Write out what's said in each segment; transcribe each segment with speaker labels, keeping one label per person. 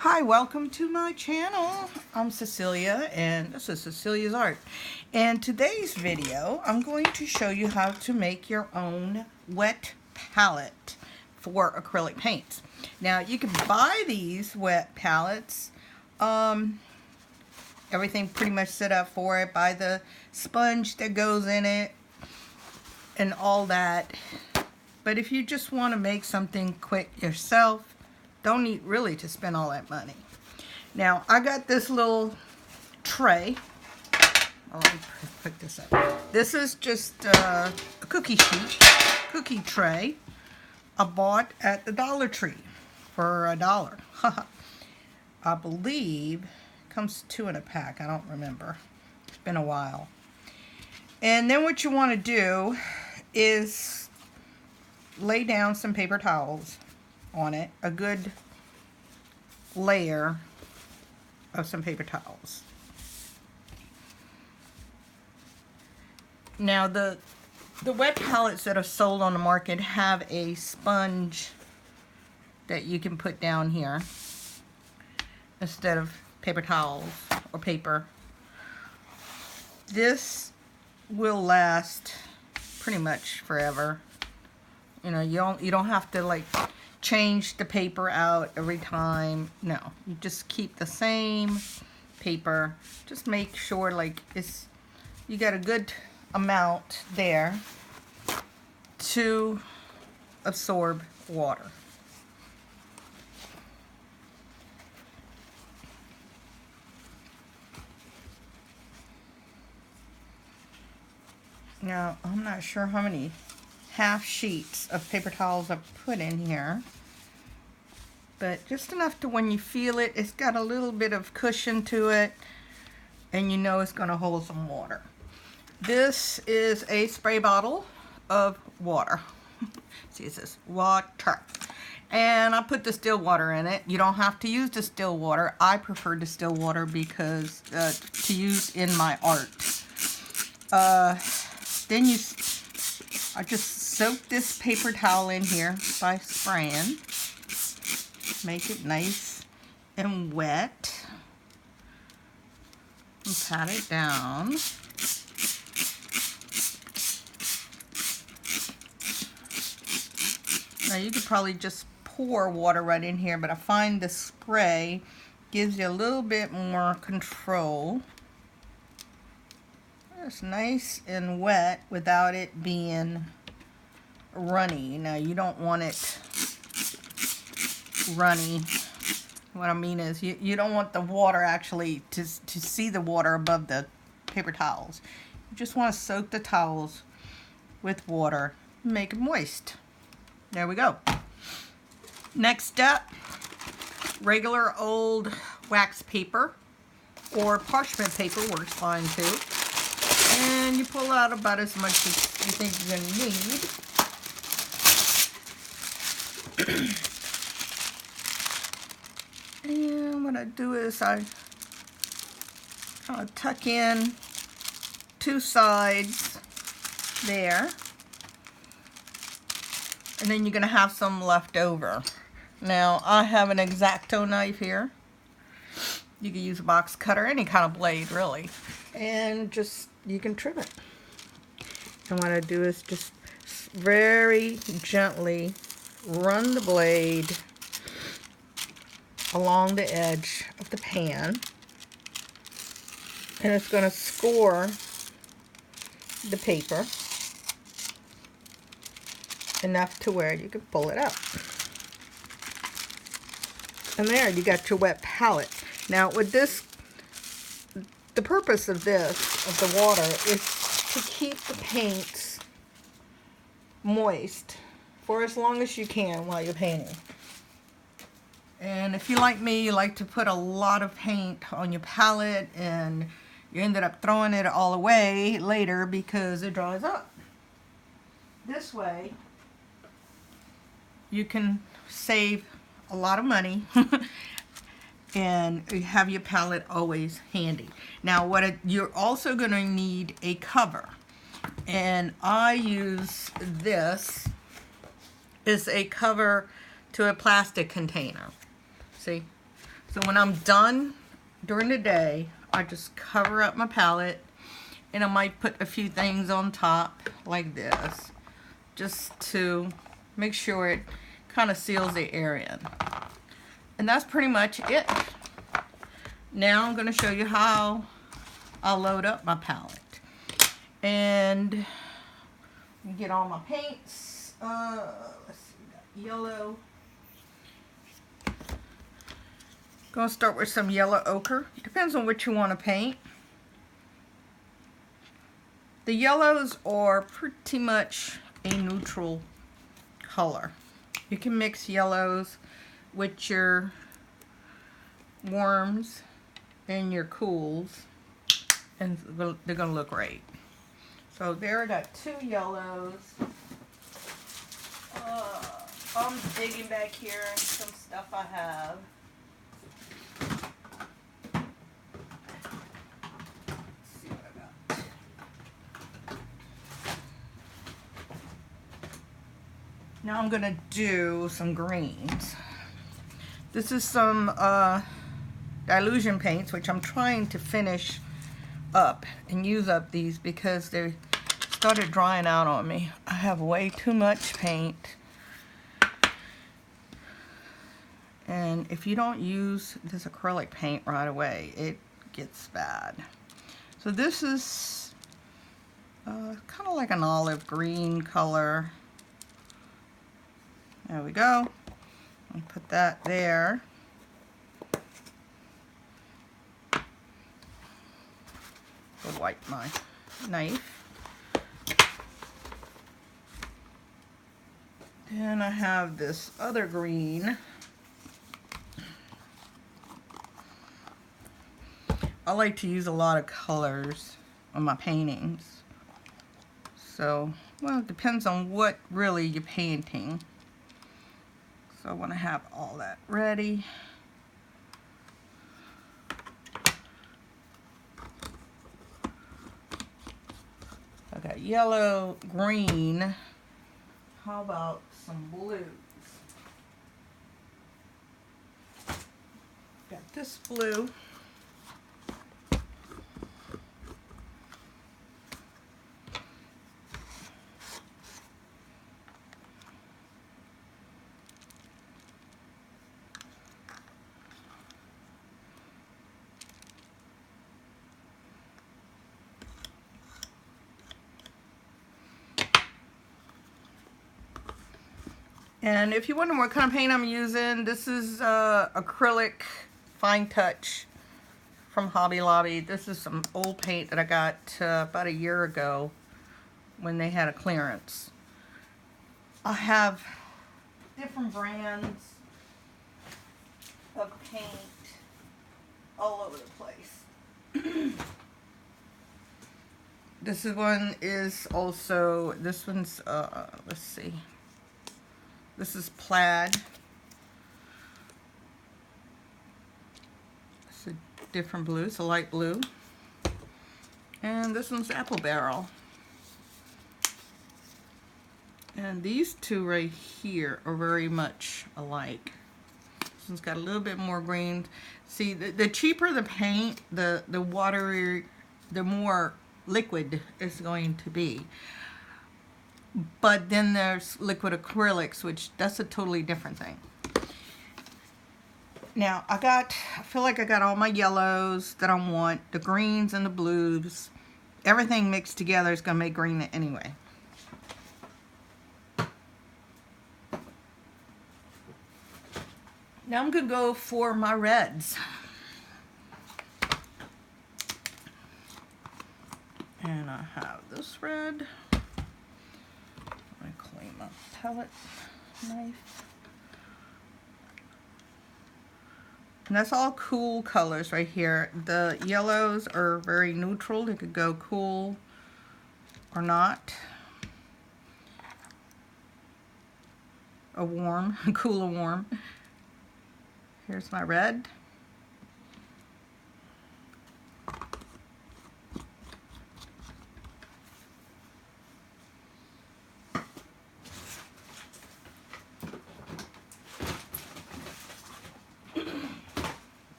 Speaker 1: Hi, welcome to my channel. I'm Cecilia and this is Cecilia's Art. And today's video, I'm going to show you how to make your own wet palette for acrylic paints. Now, you can buy these wet palettes. Everything pretty much set up for it. Buy the sponge that goes in it and all that. But if you just want to make something quick yourself, don't need really to spend all that money. Now, I got this little tray. Oh, let me pick this up. This is just a cookie sheet, cookie tray I bought at the Dollar Tree for $1. I believe it comes 2 in a pack. I don't remember. It's been a while. And then what you want to do is lay down some paper towels on it, a good layer of some paper towels. Now the wet palettes that are sold on the market have a sponge that you can put down here instead of paper towels or paper. This will last pretty much forever. You know, you don't have to like change the paper out every time. No, you just keep the same paper. Just make sure like you got a good amount there to absorb water. Now, I'm not sure how many half sheets of paper towels I put in here, but just enough to when you feel it, it's got a little bit of cushion to it and you know it's going to hold some water. This is a spray bottle of water. See, it says water. And I put distilled water in it. You don't have to use distilled water. I prefer distilled water because to use in my art. Then I just soak this paper towel in here by spraying. Make it nice and wet. And pat it down. Now you could probably just pour water right in here, but I find the spray gives you a little bit more control. It's nice and wet without it being runny. Now you don't want it runny. What I mean is you don't want the water actually to see the water above the paper towels. You just want to soak the towels with water and make it moist. There we go. Next step, regular old wax paper or parchment paper works fine too. And you pull out about as much as you think you're going to need. And what I do is I kind of tuck in 2 sides there. And then you're going to have some left over. Now, I have an X-Acto knife here. You can use a box cutter, any kind of blade, really. And just, you can trim it. And what I do is just very gently run the blade along the edge of the pan. And it's going to score the paper enough to where you can pull it out. And there, you got your wet palette. Now, with this, the purpose of this, of the water, is to keep the paints moist for as long as you can while you're painting. And if you like me, you like to put a lot of paint on your palette and you ended up throwing it all away later because it dries up. This way, you can save a lot of money and you have your palette always handy. Now you're also going to need a cover, and I use this as a cover to a plastic container. See, So when I'm done during the day, I just cover up my palette, and I might put a few things on top like this, just to make sure it kind of seals the area in. And that's pretty much it. Now I'm going to show you how I'll load up my palette. And get all my paints. Let's see, we got yellow. Gonna start with some yellow ochre. Depends on what you want to paint. The yellows are pretty much a neutral color. You can mix yellows with your warms and your cools, and they're gonna look great. So there, I got 2 yellows. I'm digging back here in some stuff I have. Let's see what I got. Now I'm gonna do some greens. This is some dilution paints, which I'm trying to finish up and use up these because they started drying out on me. I have way too much paint, and if you don't use this acrylic paint right away, it gets bad. So this is kind of like an olive green color. There we go. I'll put that there. I'll wipe my knife. Then I have this other green. I like to use a lot of colors on my paintings. So, well, it depends on what really you're painting. So I want to have all that ready. I got yellow, green. How about some blues? Got this blue. And if you're wondering what kind of paint I'm using, this is acrylic fine touch from Hobby Lobby. This is some old paint that I got about a year ago when they had a clearance. I have different brands of paint all over the place. This one is also, this one's, let's see. This is plaid. It's a different blue. It's a light blue. And this one's apple barrel. And these two right here are very much alike. This one's got a little bit more green. See, the cheaper the paint, the watery, the more liquid it's going to be. But then there's liquid acrylics, which that's a totally different thing. Now I feel like I got all my yellows that I want, the greens and the blues. Everything mixed together is gonna make green anyway. Now I'm gonna go for my reds. And I have this red. I clean my palette knife. And that's all cool colors right here. The yellows are very neutral. They could go cool or not. A warm, cool or warm. Here's my red.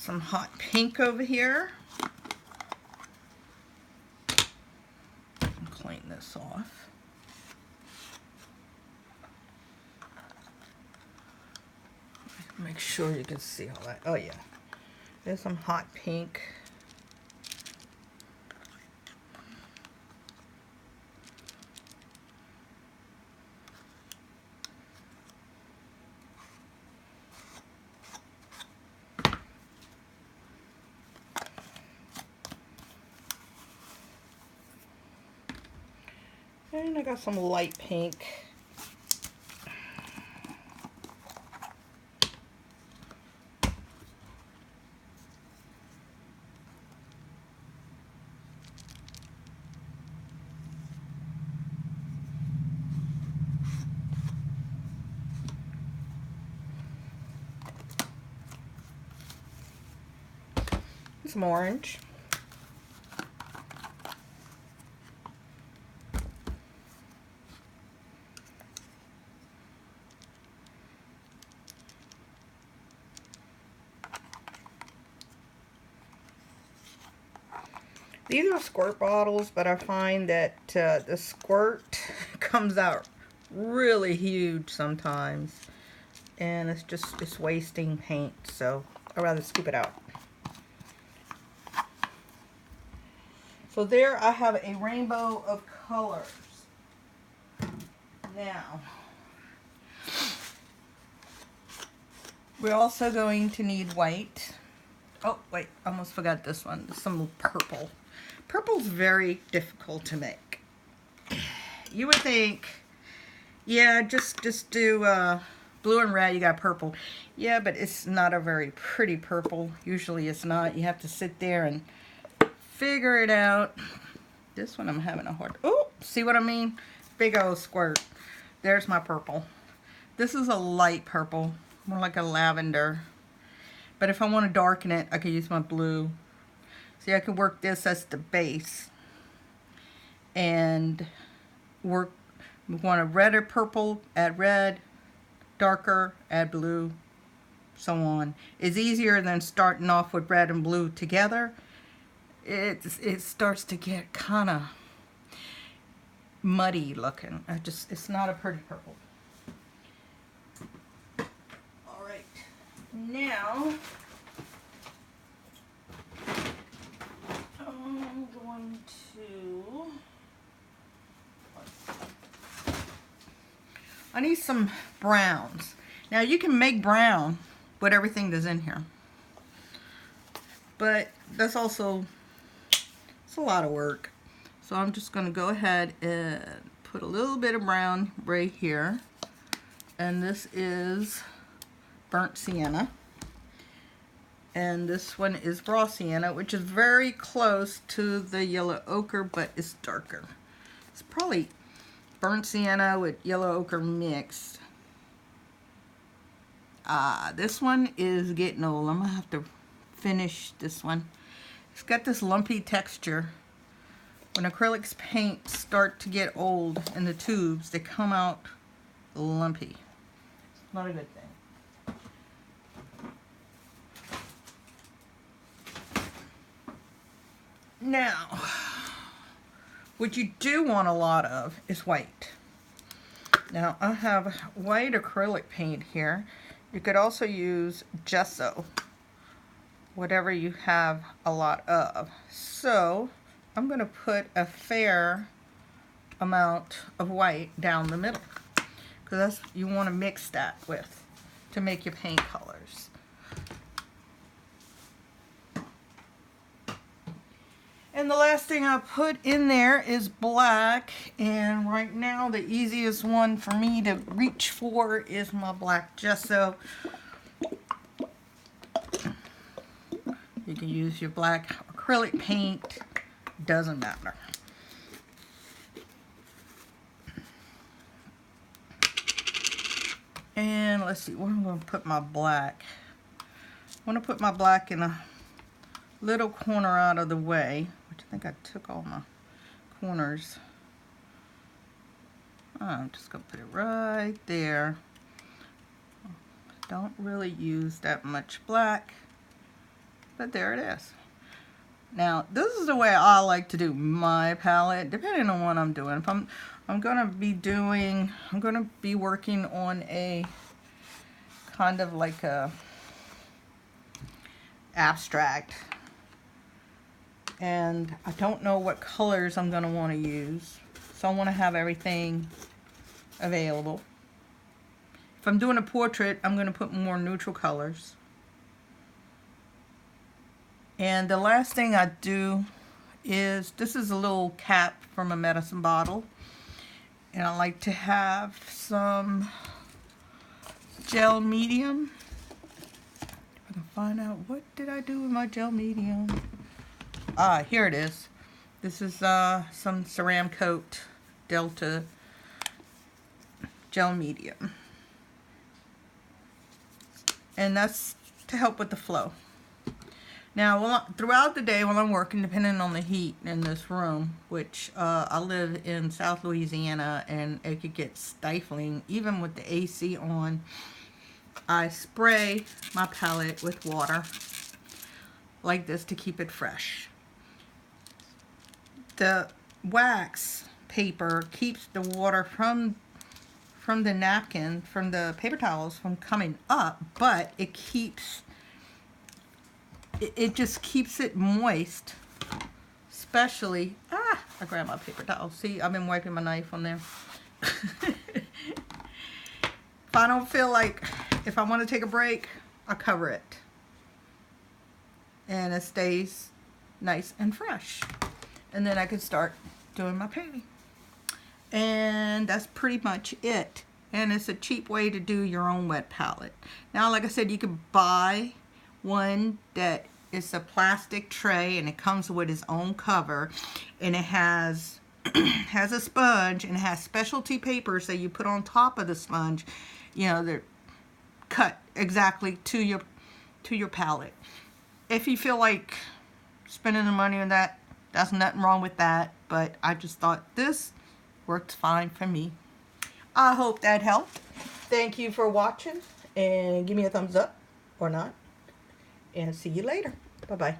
Speaker 1: some hot pink over here. Clean this off. Make sure you can see all that. Oh yeah, there's some hot pink. And I got some light pink. Some orange. These are squirt bottles, but I find that the squirt comes out really huge sometimes, and it's wasting paint, so I'd rather scoop it out. So there I have a rainbow of colors. Now, we're also going to need white. Oh, wait, almost forgot this one. Some purple. Purple's very difficult to make. You would think, yeah, just do blue and red, you got purple. Yeah, but it's not a very pretty purple. Usually it's not. You have to sit there and figure it out. This one I'm having a hard, oh, see what I mean? Big old squirt. There's my purple. This is a light purple, more like a lavender. But if I want to darken it, I could use my blue. See, I could work this as the base. And work, we want a red or purple, add red, darker, add blue, so on. It's easier than starting off with red and blue together. It starts to get kind of muddy looking. It's not a pretty purple. All right, now I'm going to, I need some browns. Now you can make brown with everything that's in here, but that's also, it's a lot of work. So I'm just going to go ahead and put a little bit of brown right here. And this is burnt sienna. And this one is raw sienna, which is very close to the yellow ochre, but it's darker. It's probably burnt sienna with yellow ochre mixed. This one is getting old. I'm going to have to finish this one. It's got this lumpy texture. When acrylics paint start to get old in the tubes, they come out lumpy. It's not a good thing. Now, what you do want a lot of is white. Now, I have white acrylic paint here. You could also use gesso, whatever you have a lot of. So, I'm going to put a fair amount of white down the middle, because that's, you want to mix that with to make your paint colors. And the last thing I put in there is black, and right now the easiest one for me to reach for is my black gesso. You can use your black acrylic paint, doesn't matter. And let's see, where I'm going to put my black. I want to put my black in a little corner out of the way, which I think I took all my corners. I'm just going to put it right there. Don't really use that much black. but there it is. Now, this is the way I like to do my palette, depending on what I'm doing. If I'm gonna be working on a kind of like a abstract, and I don't know what colors I'm gonna want to use, so I want to have everything available. If I'm doing a portrait, I'm gonna put more neutral colors. And the last thing I do is, this is a little cap from a medicine bottle. And I like to have some gel medium. If I can find out, what did I do with my gel medium? Ah, here it is. This is some Ceramcoat Delta gel medium. And that's to help with the flow. Now, throughout the day when I'm working, depending on the heat in this room, which I live in South Louisiana and it could get stifling even with the AC on, I spray my palette with water like this to keep it fresh. The wax paper keeps the water from the napkin, from the paper towels from coming up, but it just keeps it moist, especially, I grabbed my paper towel. See, I've been wiping my knife on there. If I don't feel like, if I want to take a break, I cover it. And it stays nice and fresh. And then I can start doing my painting. And that's pretty much it. And it's a cheap way to do your own wet palette. Now, like I said, you can buy one that is a plastic tray and it comes with its own cover, and it has has a sponge, and it has specialty papers that you put on top of the sponge. You know, they're cut exactly to your palette. If you feel like spending the money on that, there's nothing wrong with that, but I just thought this worked fine for me. I hope that helped. Thank you for watching, and give me a thumbs up or not, and see you later. Bye-bye.